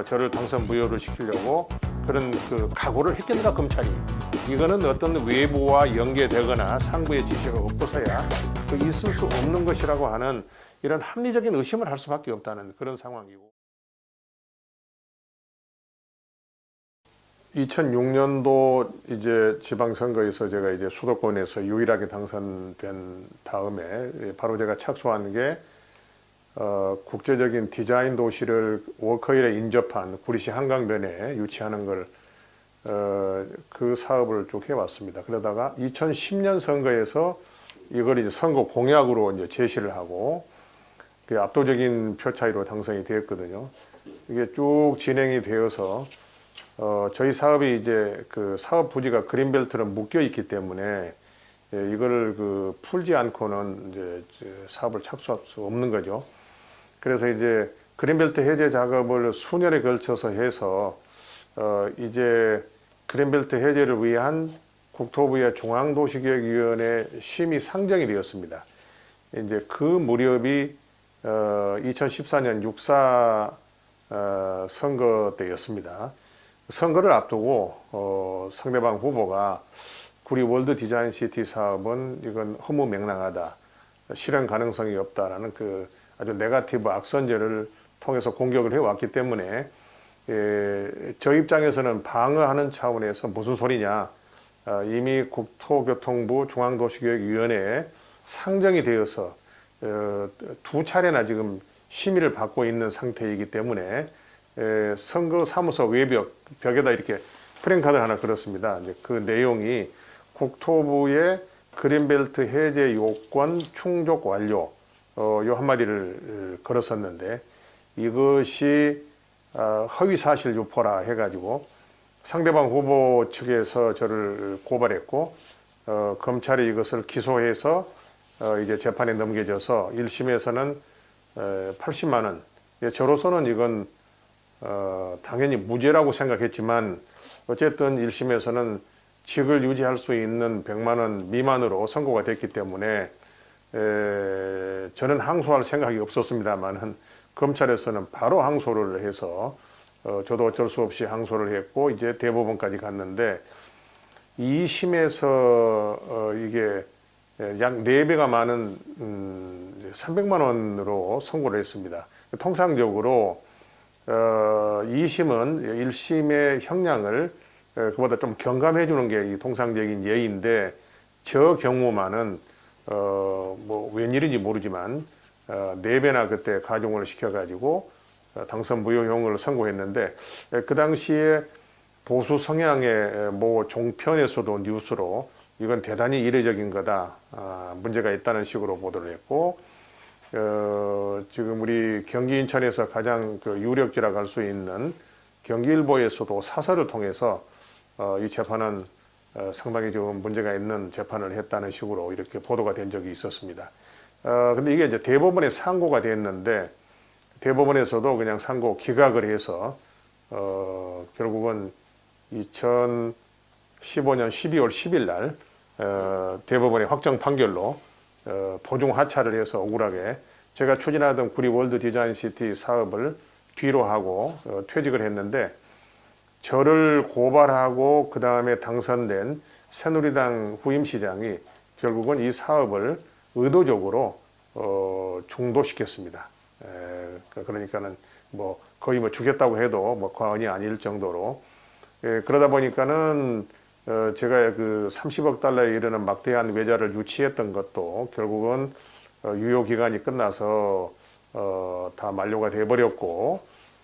저를 당선 무효를 시키려고 그런 그 각오를 했겠는가 검찰이. 이거는 어떤 외부와 연계되거나 상부의 지시가 없어서야 있을 수 없는 것이라고 하는 이런 합리적인 의심을 할 수밖에 없다는 그런 상황이고. 2006년도 이제 지방선거에서 제가 이제 수도권에서 유일하게 당선된 다음에 바로 제가 착수한 게 국제적인 디자인 도시를 워커힐에 인접한 구리시 한강변에 유치하는 걸 그 사업을 쭉 해왔습니다. 그러다가 2010년 선거에서 이걸 이제 선거 공약으로 이제 제시를 하고 그 압도적인 표 차이로 당선이 되었거든요. 이게 쭉 진행이 되어서 저희 사업이 이제 그 사업 부지가 그린벨트로 묶여 있기 때문에 이거를 그 풀지 않고는 이제 사업을 착수할 수 없는 거죠. 그래서 이제 그린벨트 해제 작업을 수년에 걸쳐서 해서 이제 그린벨트 해제를 위한 국토부의 중앙도시계획위원회 심의 상정이 되었습니다. 이제 그 무렵이 2014년 6.4 선거 때였습니다. 선거를 앞두고 상대방 후보가 구리 월드 디자인 시티 사업은 이건 허무맹랑하다, 실현 가능성이 없다라는 그 아주 네거티브 악선제를 통해서 공격을 해왔기 때문에 저 입장에서는 방어하는 차원에서 무슨 소리냐, 이미 국토교통부 중앙도시계획위원회에 상정이 되어서 두 차례나 지금 심의를 받고 있는 상태이기 때문에 선거 사무소 외벽에다 이렇게 프랭카드 하나 걸었습니다. 이제 그 내용이 국토부의 그린벨트 해제 요건 충족 완료, 요 한마디를 걸었었는데, 이것이 허위사실 유포라 해가지고 상대방 후보 측에서 저를 고발했고, 검찰이 이것을 기소해서 이제 재판에 넘겨져서 1심에서는 80만 원, 저로서는 이건 당연히 무죄라고 생각했지만 어쨌든 1심에서는 직을 유지할 수 있는 100만 원 미만으로 선고가 됐기 때문에 저는 항소할 생각이 없었습니다만 검찰에서는 바로 항소를 해서 저도 어쩔 수 없이 항소를 했고 이제 대법원까지 갔는데 2심에서 이게 약 4배가 많은 300만 원으로 선고를 했습니다. 통상적으로 2심은 1심의 형량을 그보다 좀 경감해 주는 게 통상적인 예인데, 저 경우만은 뭐 웬일인지 모르지만 4배나 그때 가중을 시켜가지고 당선 무효형을 선고했는데, 그 당시에 보수 성향의 뭐 종편에서도 뉴스로 이건 대단히 이례적인 거다, 문제가 있다는 식으로 보도를 했고, 지금 우리 경기 인천에서 가장 그 유력지라고 할 수 있는 경기일보에서도 사설을 통해서 이 재판은 상당히 좀 문제가 있는 재판을 했다는 식으로 이렇게 보도가 된 적이 있었습니다. 근데 이게 이제 대법원에 상고가 됐는데, 대법원에서도 그냥 상고 기각을 해서 결국은 2015년 12월 10일 날 대법원의 확정 판결로 보중 하차를 해서 억울하게 제가 추진하던 구리 월드 디자인 시티 사업을 뒤로 하고 퇴직을 했는데, 저를 고발하고 그 다음에 당선된 새누리당 후임시장이 결국은 이 사업을 의도적으로 중도시켰습니다. 그러니까는 뭐 거의 뭐 주겠다고 해도 뭐 과언이 아닐 정도로, 그러다 보니까는 제가 그 30억 달러에 이르는 막대한 외자를 유치했던 것도 결국은 유효 기간이 끝나서 다 만료가 돼버렸고,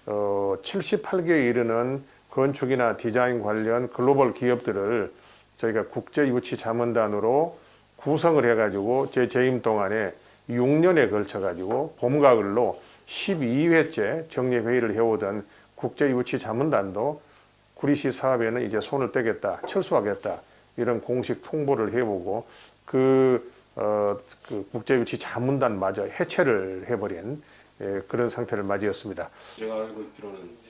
78개에 이르는 건축이나 디자인 관련 글로벌 기업들을 저희가 국제유치자문단으로 구성을 해가지고 제 재임 동안에 6년에 걸쳐가지고 봄과 가을로 12회째 정례회의를 해오던 국제유치자문단도 구리시 사업에는 이제 손을 떼겠다, 철수하겠다, 이런 공식 통보를 해보고 그 국제유치자문단마저 해체를 해버린 그런 상태를 맞이했습니다. 제가 알고 있기로는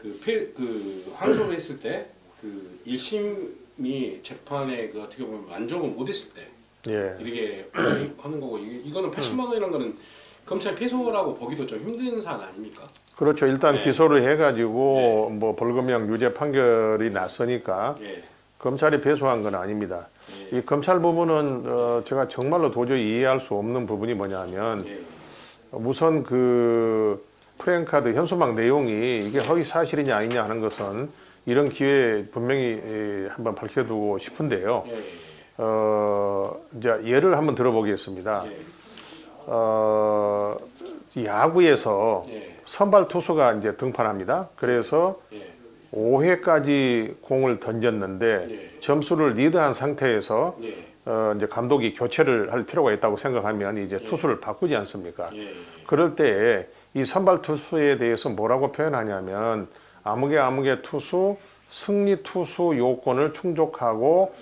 그 항소를 했을 때 그 1심이 재판에 그 어떻게 보면 만족을 못했을 때 이렇게 하는 거고, 이거는 80만 원이라는 거는 검찰 패소라고 보기도 좀 힘든 사안 아닙니까? 그렇죠. 일단 네. 기소를 해가지고 뭐 벌금형 유죄 판결이 났으니까 예. 검찰이 배수한 건 아닙니다. 예. 이 검찰 부분은 제가 정말로 도저히 이해할 수 없는 부분이 뭐냐면 예. 우선 그 프랜카드 현수막 내용이 이게 허위 사실이냐 아니냐 하는 것은 이런 기회에 분명히 한번 밝혀두고 싶은데요. 예. 이제 예를 한번 들어보겠습니다. 야구에서 예. 선발 투수가 이제 등판합니다. 그래서 예. 5회까지 공을 던졌는데 예. 점수를 리드한 상태에서 예. 이제 감독이 교체를 할 필요가 있다고 생각하면 이제 투수를 바꾸지 않습니까? 예. 그럴 때 이 선발 투수에 대해서 뭐라고 표현하냐면 아무개 투수 승리 투수 요건을 충족하고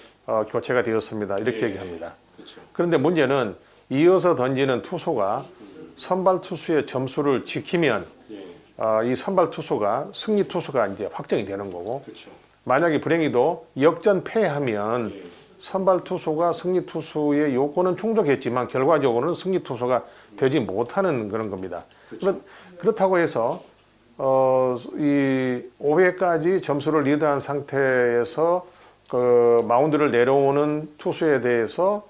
교체가 되었습니다. 이렇게 예. 얘기합니다. 그렇죠. 그런데 문제는 이어서 던지는 투수가 선발 투수의 점수를 지키면 예. 이 선발 투수가 승리 투수가 이제 확정이 되는 거고 그렇죠. 만약에 불행히도 역전 패하면 예. 선발 투수가 승리 투수의 요건은 충족했지만 결과적으로는 승리 투수가 되지 못하는 그런 겁니다. 그렇죠. 그렇다고 해서 이 5회까지 점수를 리드한 상태에서 그 마운드를 내려오는 투수에 대해서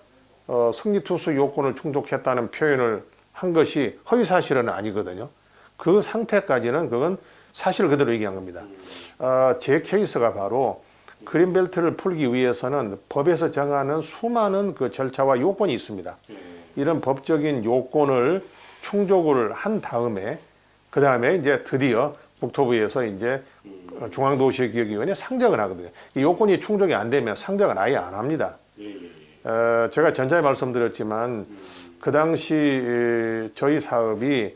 승리 투수 요건을 충족했다는 표현을 한 것이 허위 사실은 아니거든요. 그 상태까지는 그건 사실 그대로 얘기한 겁니다. 제 케이스가 바로 그린벨트를 풀기 위해서는 법에서 정하는 수많은 그 절차와 요건이 있습니다. 이런 법적인 요건을 충족을 한 다음에 그 다음에 이제 드디어 국토부에서 이제 중앙도시기획위원회에 상정을 하거든요. 이 요건이 충족이 안 되면 상정을 아예 안 합니다. 제가 전자에 말씀드렸지만 그 당시 저희 사업이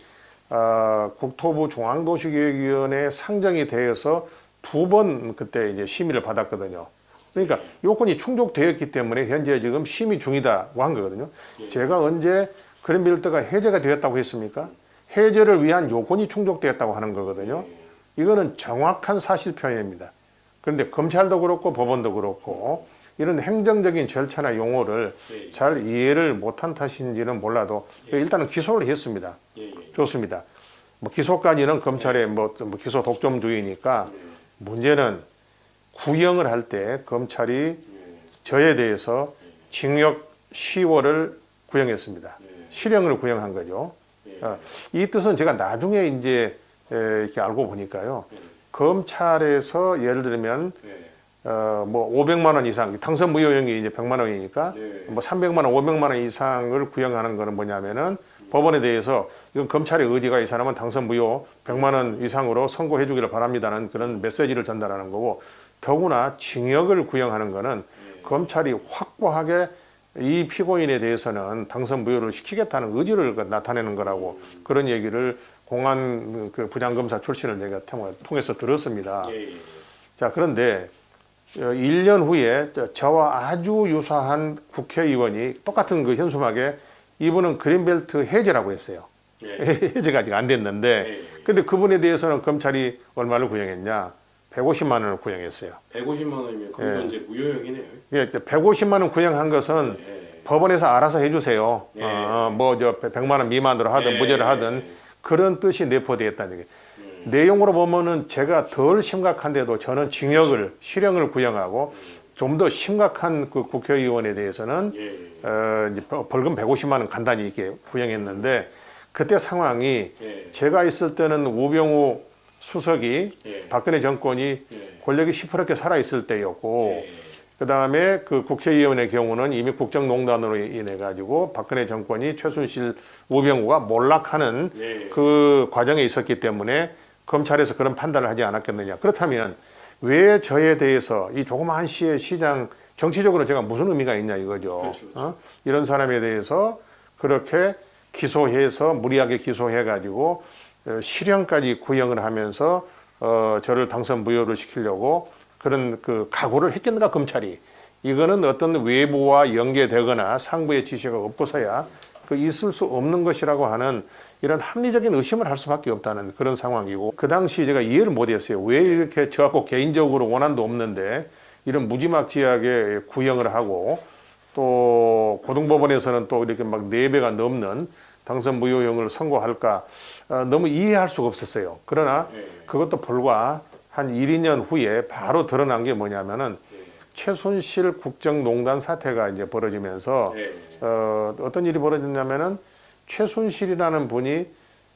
국토부 중앙도시기획위원회 상정이 되어서 2번 그때 이제 심의를 받았거든요. 그러니까 요건이 충족되었기 때문에 현재 지금 심의 중이다고 한 거거든요. 제가 언제 그린벨트가 해제가 되었다고 했습니까? 해제를 위한 요건이 충족되었다고 하는 거거든요. 이거는 정확한 사실 표현입니다. 그런데 검찰도 그렇고 법원도 그렇고 이런 행정적인 절차나 용어를 잘 이해를 못한 탓인지는 몰라도 일단은 기소를 했습니다. 좋습니다. 뭐 기소까지는 검찰의 뭐 기소 독점주의니까 문제는 구형을 할 때 검찰이 저에 대해서 징역 10월을 구형했습니다. 실형을 구형한 거죠. 이 뜻은 제가 나중에 이제 이렇게 알고 보니까요. 검찰에서 예를 들면 뭐 500만 원 이상 당선 무효형이 이제 100만 원이니까 뭐 300만 원, 500만 원 이상을 구형하는 거는 뭐냐면은 법원에 대해서 이건 검찰의 의지가 이 사람은 당선 무효 100만 원 이상으로 선고해 주기를 바랍니다는 그런 메시지를 전달하는 거고 더구나 징역을 구형하는 거는 검찰이 확고하게 이 피고인에 대해서는 당선 무효를 시키겠다는 의지를 나타내는 거라고 그런 얘기를 공안 그 부장검사 출신을 내가 통해서 들었습니다. 자, 그런데 1년 후에 저와 아주 유사한 국회의원이 똑같은 그 현수막에 이분은 그린벨트 해제라고 했어요. 해제가 아직 안 됐는데 근데 그분에 대해서는 검찰이 얼마를 구형했냐? 150만 원을 구형했어요. 150만 원이면 그건 이제 무효형이네요. 150만 원 구형한 것은 법원에서 알아서 해주세요. 뭐 저 100만 원 미만으로 하든 무죄를 하든 그런 뜻이 내포되었다는 얘기. 내용으로 보면은 제가 덜 심각한데도 저는 징역을 실형을 구형하고 좀 더 심각한 그 국회의원에 대해서는 이제 벌금 150만 원 간단히 이렇게 구형했는데 그때 상황이 제가 있을 때는 우병우 수석이 박근혜 정권이 권력이 시퍼렇게 살아있을 때였고 그 다음에 그 국회의원의 경우는 이미 국정농단으로 인해 가지고 박근혜 정권이 최순실 우병우가 몰락하는 그 과정에 있었기 때문에 검찰에서 그런 판단을 하지 않았겠느냐. 그렇다면 왜 저에 대해서 이 조그마한 시의 시장 정치적으로 제가 무슨 의미가 있냐 이거죠. 그렇죠. 이런 사람에 대해서 그렇게 기소해서 무리하게 기소해 가지고 실형까지 구형을 하면서 저를 당선 무효를 시키려고 그런 그 각오를 했겠는가 검찰이. 이거는 어떤 외부와 연계되거나 상부의 지시가 없고서야 그 있을 수 없는 것이라고 하는 이런 합리적인 의심을 할 수밖에 없다는 그런 상황이고 그 당시 제가 이해를 못했어요. 왜 이렇게 저하고 개인적으로 원한도 없는데 이런 무지막지하게 구형을 하고 또 고등법원에서는 또 이렇게 막 4배가 넘는 당선 무효형을 선고할까 너무 이해할 수가 없었어요. 그러나 그것도 불과 한 1, 2년 후에 바로 드러난 게 뭐냐면은 최순실 국정농단 사태가 이제 벌어지면서 어떤 일이 벌어졌냐면은 최순실이라는 분이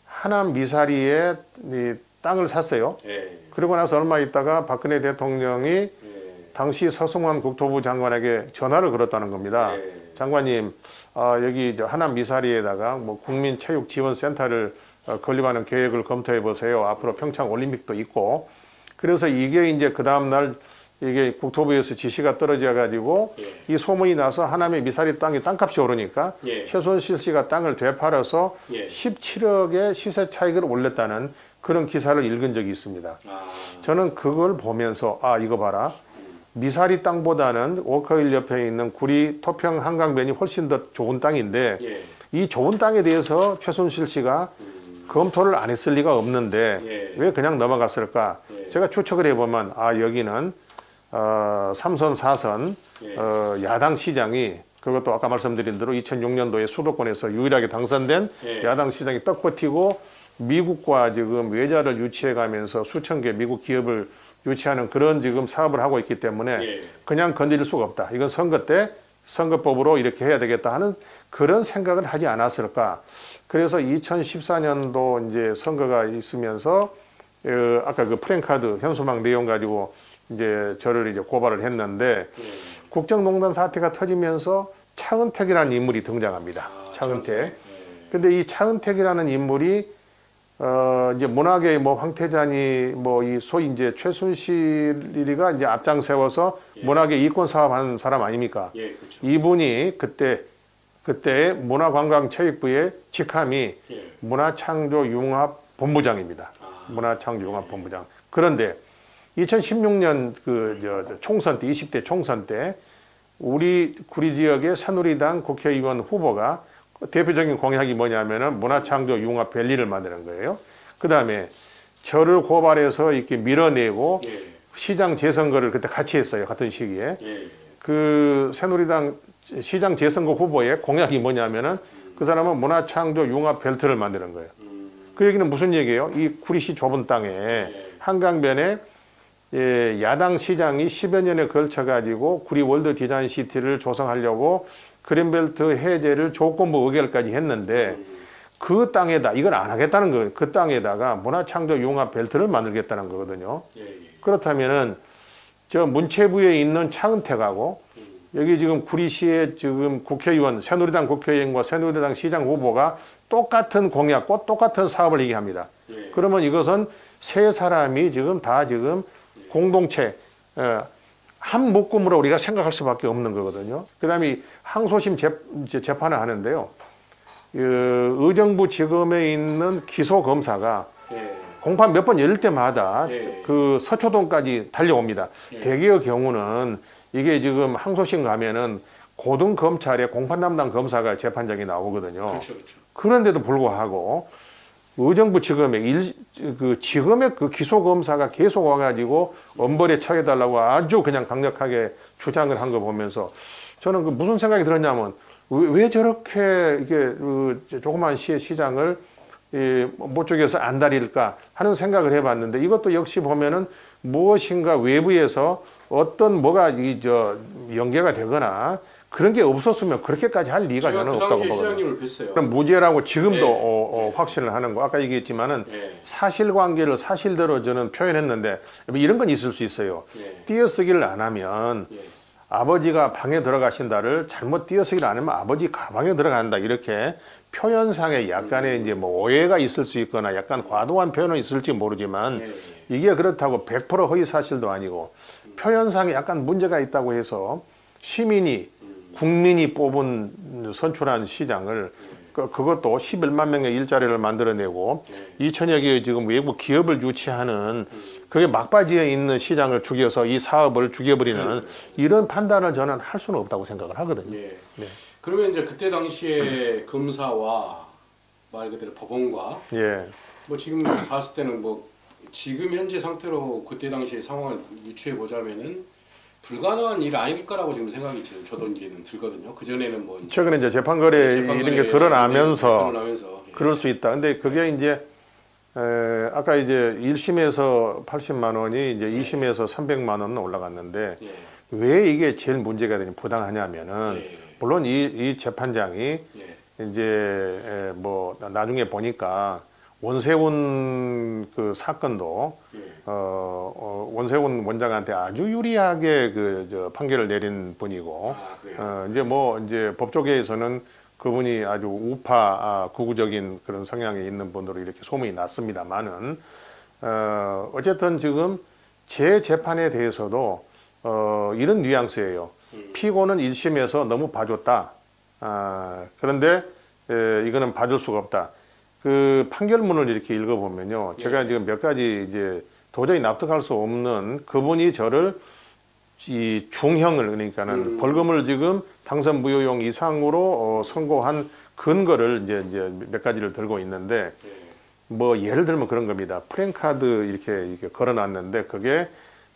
하남 미사리에 이 땅을 샀어요. 그리고 나서 얼마 있다가 박근혜 대통령이 당시 서승환 국토부 장관에게 전화를 걸었다는 겁니다. 장관님, 여기 하남 미사리에다가 뭐 국민체육지원센터를 건립하는 계획을 검토해 보세요. 앞으로 평창 올림픽도 있고. 그래서 이게 이제 그 다음 날 이게 국토부에서 지시가 떨어져 가지고 이 소문이 나서 하남의 미사리 땅이 땅값이 오르니까 최순실 씨가 땅을 되팔아서 17억의 시세 차익을 올렸다는 그런 기사를 읽은 적이 있습니다. 저는 그걸 보면서 이거 봐라. 미사리 땅보다는 워커힐 옆에 있는 구리 토평 한강변이 훨씬 더 좋은 땅인데 이 좋은 땅에 대해서 최순실 씨가 검토를 안 했을 리가 없는데 왜 그냥 넘어갔을까? 제가 추측을 해보면 여기는 3선, 4선 야당 시장이 그것도 아까 말씀드린 대로 2006년도에 수도권에서 유일하게 당선된 야당 시장이 떡 버티고 미국과 지금 외자를 유치해 가면서 수천 개 미국 기업을 유치하는 그런 지금 사업을 하고 있기 때문에 그냥 건드릴 수가 없다. 이건 선거 때 선거법으로 이렇게 해야 되겠다 하는 그런 생각을 하지 않았을까. 그래서 2014년도 이제 선거가 있으면서 아까 그 프랭카드 현수막 내용 가지고 이제 저를 이제 고발을 했는데 국정농단 사태가 터지면서 차은택이라는 인물이 등장합니다. 차은택. 근데 이 차은택이라는 인물이 이제 문학의 뭐 황태자니 뭐 이 소위 이제 최순실이가 이제 앞장 세워서 문학의 이권 사업하는 사람 아닙니까? 그렇죠. 이분이 그때 문화관광체육부의 직함이 문화창조융합본부장입니다. 문화창조융합본부장. 그런데 2016년 총선 때 20대 총선 때 우리 구리 지역의 새누리당 국회의원 후보가 대표적인 공약이 뭐냐면은 문화창조융합밸리를 만드는 거예요. 그 다음에 저를 고발해서 이렇게 밀어내고 시장 재선거를 그때 같이 했어요. 같은 시기에. 그 새누리당 시장 재선거 후보의 공약이 뭐냐면은 그 사람은 문화창조융합벨트를 만드는 거예요. 그 얘기는 무슨 얘기예요? 이 구리시 좁은 땅에 한강변에 야당 시장이 10여 년에 걸쳐 가지고 구리 월드 디자인 시티를 조성하려고 그린벨트 해제를 조건부 의결까지 했는데 그 땅에다 이걸 안 하겠다는 거예요. 그 땅에다가 문화창조융합벨트를 만들겠다는 거거든요. 그렇다면은 저 문체부에 있는 차은택하고 여기 지금 구리시의 지금 국회의원 새누리당 국회의원과 새누리당 시장 후보가 똑같은 공약과 똑같은 사업을 얘기합니다. 그러면 이것은 세 사람이 지금 다 지금 공동체 한 묶음으로 우리가 생각할 수밖에 없는 거거든요. 그 다음에 항소심 재판을 하는데요. 의정부 지검에 있는 기소검사가 공판 몇 번 열릴 때마다 그 서초동까지 달려옵니다. 대개의 경우는 이게 지금 항소심 가면은 고등검찰의 공판 담당 검사가 재판장에 나오거든요. 그렇죠. 그런데도 불구하고 의정부 지검의 지검의 그 기소검사가 계속 와가지고 엄벌에 처해달라고 아주 그냥 강력하게 주장을 한 거 보면서 저는 그 무슨 생각이 들었냐면 왜 저렇게 이게 조그만 시의 시장을 못 쪽에서 안달일까 하는 생각을 해봤는데 이것도 역시 보면은 무엇인가 외부에서 어떤 뭐가 연계가 되거나 그런 게 없었으면 그렇게까지 할 리가 저는 없다고 보거든요. 그럼 무죄라고 지금도 확신을 하는 거. 아까 얘기했지만은 사실관계를 사실대로 저는 표현했는데 이런 건 있을 수 있어요. 띄어쓰기를 안 하면 아버지가 방에 들어가신다를 잘못 띄어쓰기를 안 하면 아버지 가방에 들어간다 이렇게 표현상에 약간의 이제 뭐 오해가 있을 수 있거나 약간 과도한 표현은 있을지 모르지만 이게 그렇다고 100% 허위 사실도 아니고 표현상에 약간 문제가 있다고 해서 시민이 국민이 뽑은 선출한 시장을 그것도 11만 명의 일자리를 만들어내고 2천여 개의 지금 외국 기업을 유치하는 그게 막바지에 있는 시장을 죽여서 이 사업을 죽여버리는 이런 판단을 저는 할 수는 없다고 생각을 하거든요. 그러면 이제 그때 당시에 검사와 말 그대로 법원과 뭐 지금 봤을 때는 뭐 지금 현재 상태로 그때 당시의 상황을 유추해 보자면은 불가능한 일 아닐 거라고 지금 생각이 지금 저도 이제는 들거든요. 그 전에는 뭐 최근에 이제 재판거래 이런 게 드러나면서 예. 그럴 수 있다. 근데 그게 이제 아까 이제 1심에서 80만 원이 이제 2심에서 300만 원 올라갔는데 예. 왜 이게 제일 문제가 되냐 부당하냐면은 예. 물론 이 재판장이 예. 이제 뭐 나중에 보니까 원세훈 그 사건도 예. 원세훈 원장한테 아주 유리하게 저 판결을 내린 분이고 아, 그래요? 이제 뭐 이제 법조계에서는 그분이 아주 우파 극우적인 그런 성향이 있는 분으로 이렇게 소문이 났습니다만은 어쨌든 지금 제 재판에 대해서도 이런 뉘앙스예요. 피고는 1심에서 너무 봐줬다. 그런데 이거는 봐줄 수가 없다. 그 판결문을 이렇게 읽어보면요. 제가 지금 몇 가지 이제 도저히 납득할 수 없는 그분이 저를 이 중형을 그러니까는 벌금을 지금 당선 무효용 이상으로 선고한 근거를 이제 몇 가지를 들고 있는데 뭐 예를 들면 그런 겁니다. 프랜카드 이렇게 걸어놨는데 그게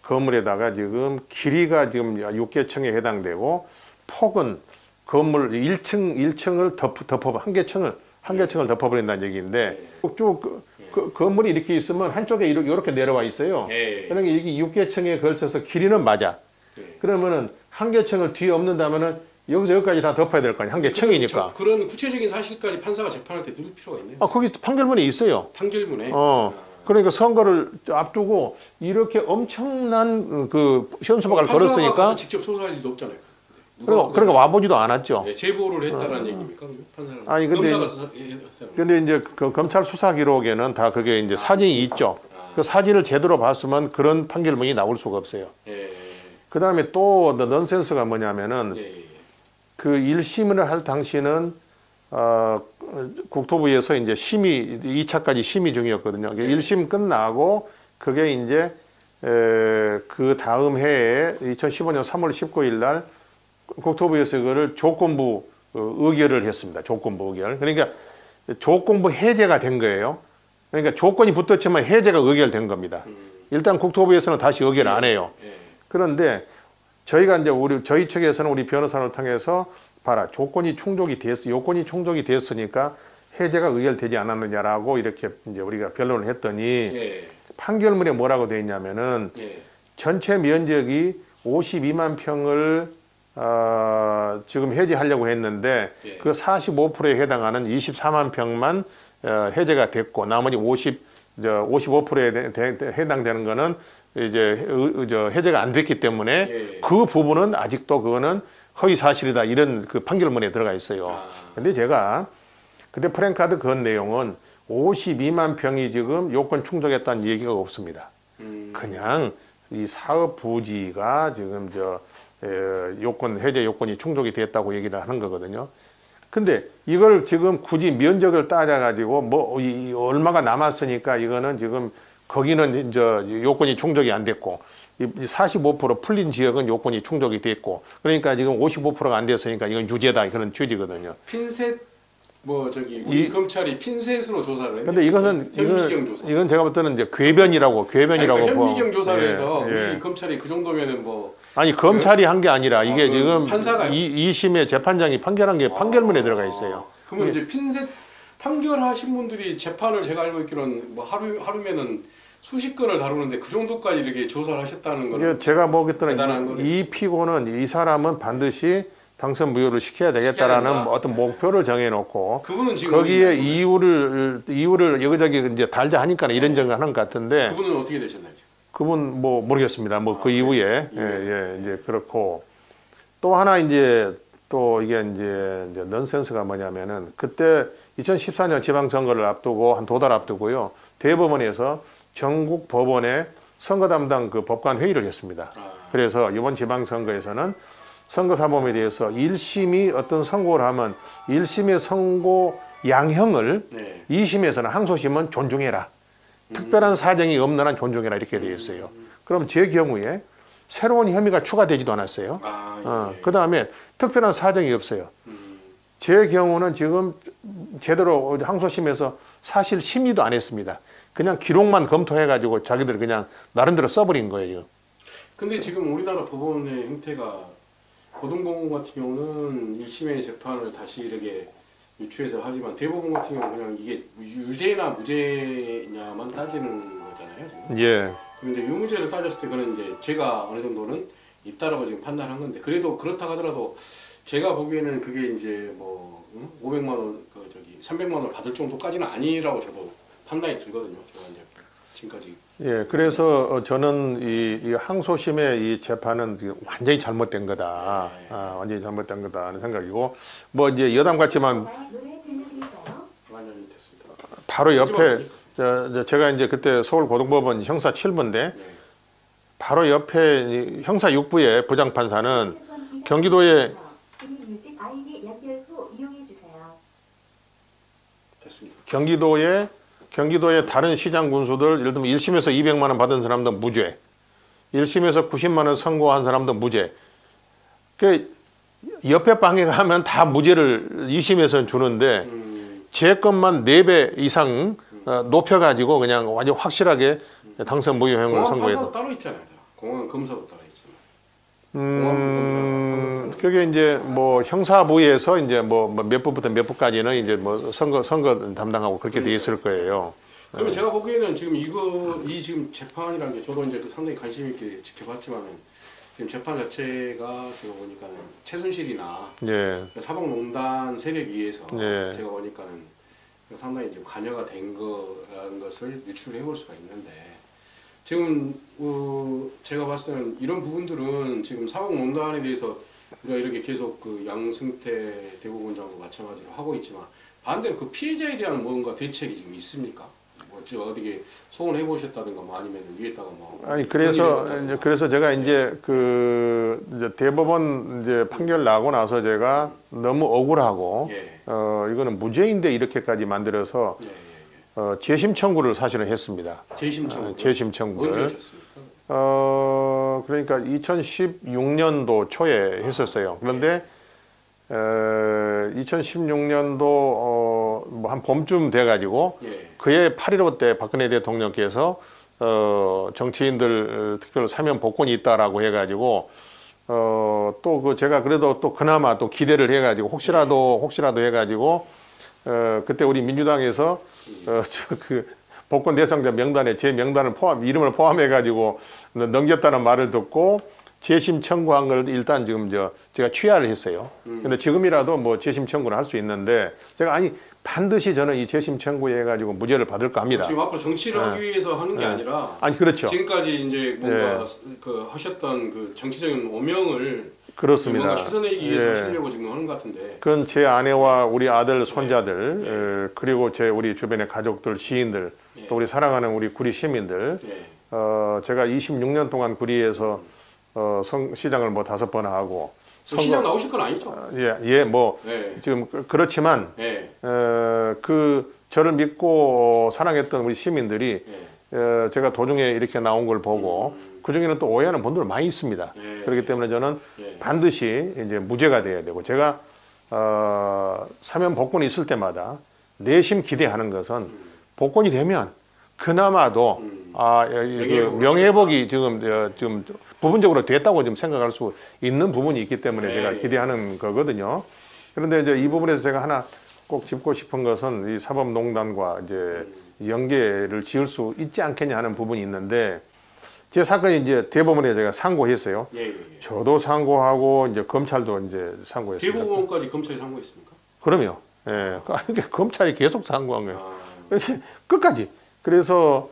건물에다가 지금 길이가 지금 6개층에 해당되고 폭은 건물 1층을 덮어 한 개층을 덮어버린다는 얘기인데 쭉 건물이 이렇게 있으면 한쪽에 이렇게 내려와 있어요. 그러니까 이게 6개층에 걸쳐서 길이는 맞아. 그러면은 한 개층을 뒤에 없는다면은 여기서 여기까지 다 덮어야 될 거 아니야. 한 개층이니까. 그런 구체적인 사실까지 판사가 재판할 때 들을 필요가 있네요. 거기 판결문에 있어요. 판결문에. 그러니까 선거를 앞두고 이렇게 엄청난 그 시험 소박을 걸었으니까. 판사가 직접 조사할 일도 없잖아요. 그러니까 와보지도 않았죠. 네, 제보를 했다라는 얘기입니까? 판사는. 아니 근데 이제 그 검찰 수사 기록에는 다 그게 이제 사진이 있죠. 그 사진을 제대로 봤으면 그런 판결문이 나올 수가 없어요. 그 다음에 또 넌센스가 뭐냐면은 그 1심을 할 당시는 국토부에서 이제 심의 2차까지 심의 중이었거든요. 1심 끝나고 그게 이제 그 다음 해에 2015년 3월 19일 날 국토부에서 그거를 조건부 의결을 했습니다. 조건부 의결. 그러니까 조건부 해제가 된 거예요. 그러니까 조건이 붙었지만 해제가 의결된 겁니다. 일단 국토부에서는 다시 의결 안 해요. 그런데 저희가 이제 저희 측에서는 우리 변호사를 통해서 봐라 요건이 충족이 됐으니까 해제가 의결되지 않았느냐라고 이렇게 이제 우리가 변론을 했더니 판결문에 뭐라고 되어 있냐면은 전체 면적이 52만 평을 지금 해제하려고 했는데 그 45%에 해당하는 24만 평만 해제가 됐고 나머지 55%에 해당되는 거는 이제 해제가 안 됐기 때문에 그 부분은 아직도 그거는 허위 사실이다 이런 그 판결문에 들어가 있어요. 근데 제가 그때 프랜카드 건 내용은 52만 평이 지금 요건 충족했다는 얘기가 없습니다. 그냥 이 사업 부지가 지금 해제 요건이 충족이 됐다고 얘기를 하는 거거든요. 근데 이걸 지금 굳이 면적을 따져가지고 뭐 얼마가 남았으니까 이거는 지금 거기는 이제 요건이 충족이 안 됐고 45% 풀린 지역은 요건이 충족이 됐고 그러니까 지금 55%가 안 됐으니까 이건 유죄다 그런 취지거든요. 핀셋 우리 검찰이 핀셋으로 조사를 했는데 근데 이건 제가 볼 때는 이제 궤변이라고 그러니까 현미경 조사를 해서 우리 검찰이 그 정도면은 뭐 아니 검찰이 한 게 아니라 이게 지금 판사가요? 2심의 재판장이 판결한 게 판결문에 들어가 있어요. 그러면 이제 핀셋 판결하신 분들이 재판을 제가 알고 있기로는 뭐 하루면은 수십 건을 다루는데 그 정도까지 이렇게 조사를 하셨다는 거는 제가 보기에는 이 피고는 이 사람은 반드시 당선 무효를 시켜야 되겠다라는 어떤 목표를 정해놓고 그분은 지금 거기에 이유를 여기저기 이제 달자 하니까 이런저런 하는 것 같은데 그분은 어떻게 되셨나요? 그분 뭐 모르겠습니다. 뭐 그 이후에 이제 그렇고 또 하나 이제 또 이게 이제 넌센스가 뭐냐면은 그때 2014년 지방선거를 앞두고 한 두 달 앞두고요 대법원에서 전국 법원에 선거 담당 그 법관 회의를 했습니다. 그래서 이번 지방선거에서는 선거사범에 대해서 1심이 어떤 선고를 하면 1심의 선고 양형을 2심에서는 항소심은 존중해라. 특별한 사정이 없는 한 존중해라 이렇게 되어 있어요. 그럼 제 경우에 새로운 혐의가 추가되지도 않았어요. 그 다음에 특별한 사정이 없어요. 제 경우는 지금 제대로 항소심에서 사실 심의도 안 했습니다. 그냥 기록만 검토해가지고 자기들 그냥 나름대로 써버린 거예요. 근데 지금 우리나라 법원의 형태가 고등법원 같은 경우는 1심의 재판을 다시 이렇게 유추해서 하지만 대법원 같은 경우는 그냥 이게 유죄나 무죄냐만 따지는 거잖아요. 지금. 예. 그런데 유무죄를 따졌을 때 그는 이제 제가 어느 정도는 있다라고 지금 판단한 건데 그래도 그렇다 하더라도 제가 보기에는 그게 이제 뭐 500만 원, 300만 원을 받을 정도까지는 아니라고 저도 판단이 들거든요. 제가 이제 지금까지. 예, 그래서 저는 이 항소심의 이 재판은 완전히 잘못된 거다. 완전히 잘못된 거다 하는 생각이고, 뭐 이제 여담 같지만 완전히 됐습니다. 바로 옆에 제가 이제 그때 서울고등법원 형사 7부인데 네. 바로 옆에 형사 6부의 부장판사는 경기도에 됐습니다. 경기도의 다른 시장 군수들 예를 들면 1심에서 200만 원 받은 사람도 무죄, 1심에서 90만 원 선고한 사람도 무죄. 그 옆에 방에 가면 다 무죄를 2심에서는 주는데 제 것만 4배 이상 높여가지고 그냥 완전 확실하게 당선 무효형을 공항 선고했다. 판사도 따로 있잖아요. 공항 검사도 따로 있잖아요. 그게 이제 뭐 형사부에서 이제 뭐 몇 부부터 몇 부까지는 이제 뭐 선거 담당하고 그렇게 돼 있을 거예요. 그러면 제가 보기에는 지금 이 지금 재판이라는 게 저도 이제 상당히 관심 있게 지켜봤지만은 지금 재판 자체가 제가 보니까는 최순실이나 예. 사법농단 세력에 의해서 예. 제가 보니까는 상당히 지금 관여가 된 거라는 것을 유추를 해볼 수가 있는데 지금 제가 봤을 때는 이런 부분들은 지금 사법농단에 대해서 우리가 이렇게 계속 그 양승태 대법원장도 마찬가지로 하고 있지만 반대로 그 피해자에 대한 뭔가 대책이 지금 있습니까? 뭐 어떻게 소원해 보셨다든가 뭐 아니면 위에다가 뭐 아니 그래서 제가 이제 이제 대법원 이제 판결 나고 나서 제가 너무 억울하고 예. 이거는 무죄인데 이렇게까지 만들어서 예. 재심 청구를 사실은 했습니다. 재심 청구. 재심 청구를. 언제 하셨습니까? 그러니까 2016년도 초에 했었어요. 그런데 2016년도 뭐 한 봄쯤 돼가지고 예. 그해 8.15 때 박근혜 대통령께서 정치인들 특별히 사면 복권이 있다라고 해가지고 또 그 제가 그래도 또 그나마 또 기대를 해가지고 혹시라도 해가지고 그때 우리 민주당에서 그 복권 대상자 명단에 제 명단을 이름을 포함해가지고 넘겼다는 말을 듣고 재심 청구한 걸 일단 지금 제가 취하를 했어요. 근데 지금이라도 뭐 재심 청구를 할 수 있는데 제가 반드시 저는 이 재심 청구해가지고 무죄를 받을까 합니다. 지금 앞으로 정치를 하기 위해서 하는 게 아니라 그렇죠. 지금까지 이제 뭔가 그 하셨던 그 정치적인 오명을 그렇습니다. 뭔가 씻어내기 위해서 하시려고 지금 하는 것 같은데. 그건 제 아내와 우리 아들, 손자들 그리고 우리 주변의 가족들, 지인들 또 우리 사랑하는 우리 구리 시민들 제가 26년 동안 구리에서 시장을 뭐 5번 하고 시장 나오실 건 아니죠? 지금 그렇지만 저를 믿고 사랑했던 우리 시민들이 제가 도중에 이렇게 나온 걸 보고 그 중에는 또 오해하는 분들 많이 있습니다. 그렇기 때문에 저는 반드시 이제 무죄가 돼야 되고 제가 사면 복권이 있을 때마다 내심 기대하는 것은 복권이 되면 그나마도 명예회복이 지금 부분적으로 됐다고 지금 생각할 수 있는 부분이 있기 때문에 제가 기대하는 거거든요. 그런데 이제 이 부분에서 제가 하나 꼭 짚고 싶은 것은 이 사법농단과 이제 연계를 지을 수 있지 않겠냐 하는 부분이 있는데 제 사건이 이제 대법원에 제가 상고했어요. 저도 상고하고 이제 검찰도 이제 상고했습니다. 대법원까지 검찰이 상고했습니까? 그럼요. 그러니까 검찰이 계속 상고한 거예요. 끝까지. 그래서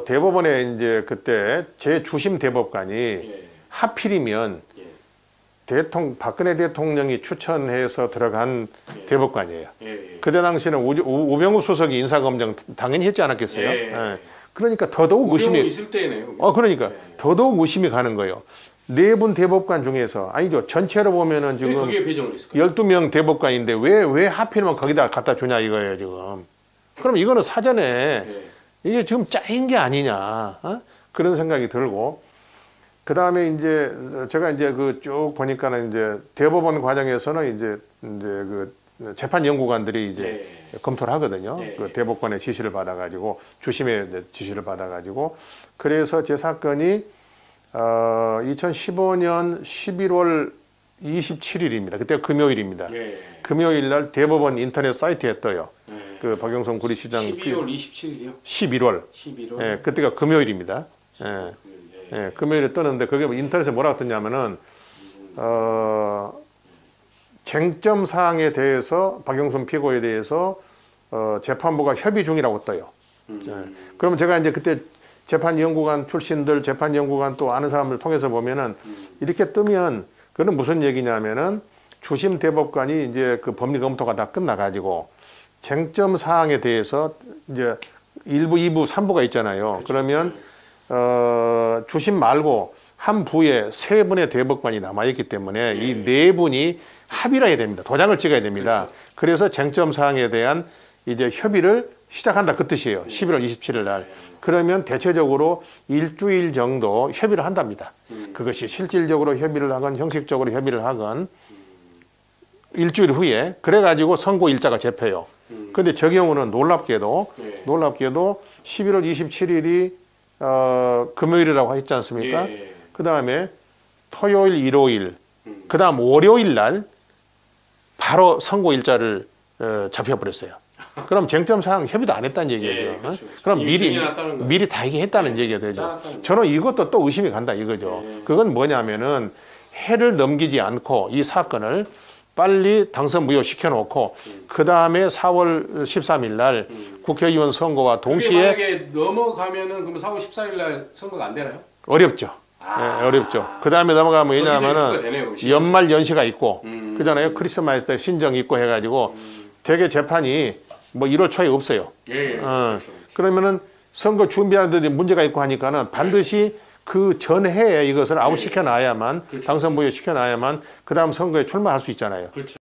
대법원에 이제 그때 제 주심 대법관이 하필이면 박근혜 대통령이 추천해서 들어간 대법관이에요. 그때 당시는 우병우 수석이 인사검증 당연히 했지 않았겠어요? 그러니까 더더욱 의심이 있을 때네요. 그러니까 더더욱 의심이 가는 거예요. 4분 대법관 중에서 아니죠. 전체로 보면은 지금 거기에 배정을 했을까요? 12명 대법관인데 왜 하필이면 거기다 갖다 주냐 이거예요, 지금. 그럼 이거는 사전에 이게 지금 짜인 게 아니냐. 그런 생각이 들고 그다음에 이제 제가 이제 그 쭉 보니까는 이제 대법원 과정에서는 이제 그 재판 연구관들이 이제 검토를 하거든요. 그 대법관의 지시를 받아가지고 주심의 지시를 받아가지고 그래서 제 사건이 2015년 11월 27일입니다. 그때 금요일입니다. 예. 금요일 날 대법원 인터넷 사이트에 떠요. 예. 그 박영선 구리시장 12월 27일이요? 11월. 11월. 예, 그때가 금요일입니다. 예, 예, 금요일에 뜨는데 그게 인터넷에 뭐라고 뜨냐면은 쟁점 사항에 대해서 박영선 피고에 대해서 재판부가 협의 중이라고 떠요. 예. 그러면 제가 이제 그때 재판연구관 출신들, 재판연구관 또 아는 사람들 통해서 보면은 이렇게 뜨면 그건 무슨 얘기냐면은 주심 대법관이 이제 그 법리 검토가 다 끝나가지고 쟁점 사항에 대해서 이제 1부, 2부, 3부가 있잖아요. 그러면 주심 말고 한 부에 3분의 대법관이 남아있기 때문에 이 4분이 합의를 해야 됩니다. 도장을 찍어야 됩니다. 그래서 쟁점 사항에 대한 이제 협의를 시작한다 그 뜻이에요. 11월 27일 날. 그러면 대체적으로 일주일 정도 협의를 한답니다. 그것이 실질적으로 협의를 하건 형식적으로 협의를 하건 일주일 후에 그래가지고 선고 일자가 잡혀요. 근데 저 경우는 놀랍게도 11월 27일이 금요일이라고 했지 않습니까? 예. 그 다음에 토요일, 일요일, 그 다음 월요일 날 바로 선고 일자를 잡혀버렸어요. 그럼 쟁점사항 협의도 안 했다는 얘기예요. 예, 그렇죠. 그럼 미리 다 얘기했다는 얘기가 되죠. 저는 이것도 또 의심이 간다 이거죠. 그건 뭐냐면은 해를 넘기지 않고 이 사건을 빨리 당선 무효시켜 놓고 그 다음에 4월 13일 날 국회의원 선거와 동시에 만약에 넘어가면은 그럼 4월 14일 날 선거가 안 되나요? 어렵죠. 예, 어렵죠. 그 다음에 넘어가면 왜냐하면은 연말 연시가 있고 그잖아요. 크리스마스 때 신정 있고 해가지고 대개 재판이 뭐 1월 초에 없어요. 그렇죠. 그러면은 선거 준비하는데 문제가 있고 하니까는 반드시 그 전해에 이것을 아웃시켜 놔야만 당선 무효시켜 놔야만 그 다음 선거에 출마할 수 있잖아요. 그렇죠.